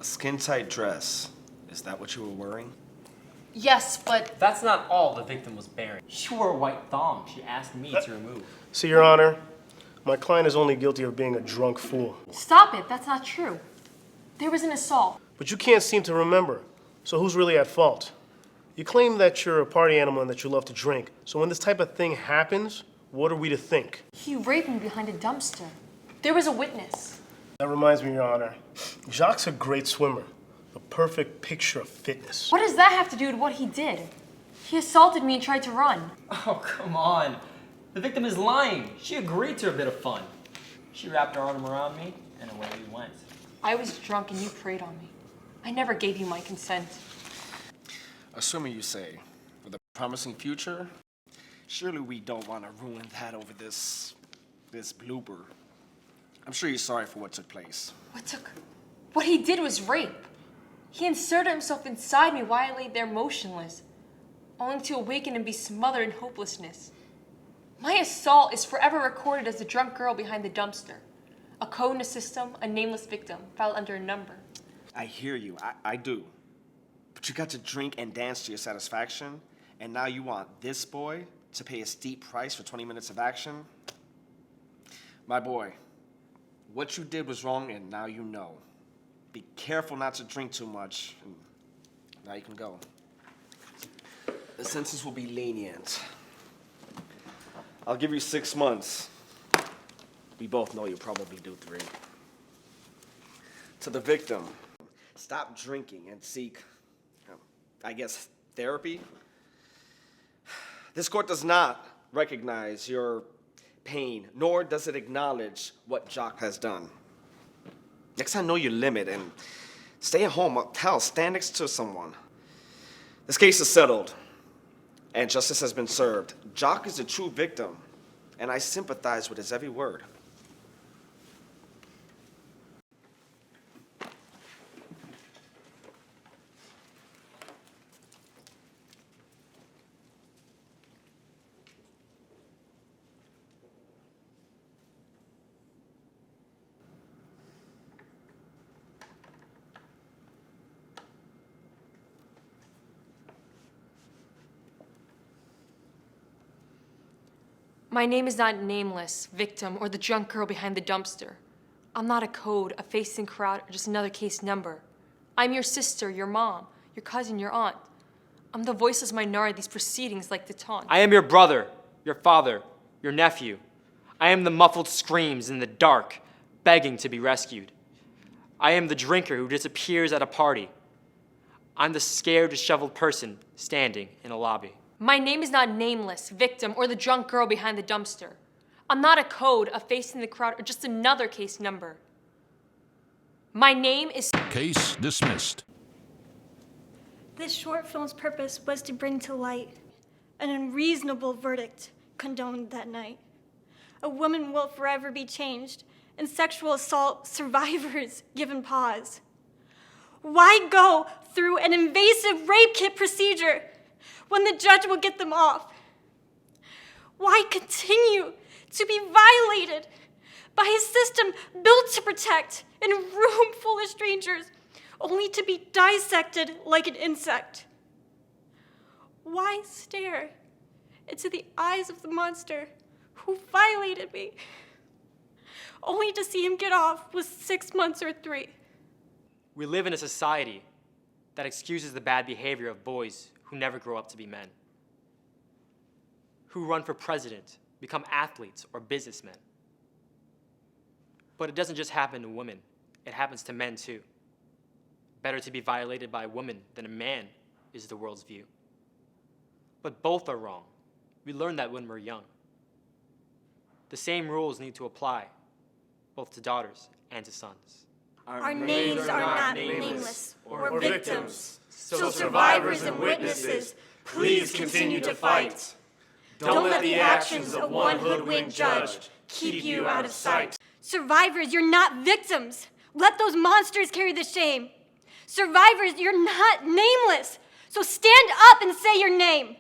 A skin-tight dress. Is that what you were wearing? Yes, but... That's not all the victim was bearing. She wore a white thong she asked me to remove. See, Your Honor, my client is only guilty of being a drunk fool. Stop it, that's not true. There was an assault. But you can't seem to remember. So who's really at fault? You claim that you're a party animal and that you love to drink. So when this type of thing happens, what are we to think? He raped me behind a dumpster. There was a witness. That reminds me, Your Honor. Jacques' a great swimmer. The perfect picture of fitness. What does that have to do with what he did? He assaulted me and tried to run. Oh, come on. The victim is lying. She agreed to a bit of fun. She wrapped her arm around me, and away we went. I was drunk and you preyed on me. I never gave you my consent. Assuming you say, with a promising future, surely we don't want to ruin that over this blooper. I'm sure you're sorry for what took place. What he did was rape. He inserted himself inside me while I lay there motionless, only to awaken and be smothered in hopelessness. My assault is forever recorded as the drunk girl behind the dumpster. A code in a system, a nameless victim, filed under a number. I hear you, I do. But you got to drink and dance to your satisfaction, and now you want this boy to pay a steep price for 20 minutes of action? My boy, what you did was wrong, and now you know. Be careful not to drink too much, and now you can go. The sentence will be lenient. I'll give you 6 months. We both know you'll probably do 3. To the victim, stop drinking and seek, I guess, therapy. This court does not recognize your pain, nor does it acknowledge what Jacques has done. Next time, know your limit and stay at home. Hell, stand next to someone. This case is settled, and justice has been served. Jacques is a true victim, and I sympathize with his every word. My name is not Nameless, victim, or the drunk girl behind the dumpster. I'm not a code, a face in crowd, or just another case number. I'm your sister, your mom, your cousin, your aunt. I'm the voiceless minority of these proceedings like the taunt. I am your brother, your father, your nephew. I am the muffled screams in the dark, begging to be rescued. I am the drinker who disappears at a party. I'm the scared, disheveled person standing in a lobby. My name is not Nameless, victim, or the drunk girl behind the dumpster. I'm not a code, a face in the crowd, or just another case number. My name is... Case dismissed. This short film's purpose was to bring to light an unreasonable verdict condoned that night. A woman will forever be changed, and sexual assault survivors given pause. Why go through an invasive rape kit procedure when the judge will get them off? Why continue to be violated by a system built to protect in a room full of strangers, only to be dissected like an insect? Why stare into the eyes of the monster who violated me, only to see him get off with 6 months or 3? We live in a society that excuses the bad behavior of boys who never grow up to be men, who run for president, become athletes, or businessmen. But it doesn't just happen to women, it happens to men too. Better to be violated by a woman than a man is the world's view. But both are wrong. We learn that when we're young. The same rules need to apply, both to daughters and to sons. Our names are not nameless or victims. So survivors and witnesses, please continue to fight. Don't let the actions of one hoodwinked judge keep you out of sight. Survivors, you're not victims. Let those monsters carry the shame. Survivors, you're not nameless. So stand up and say your name.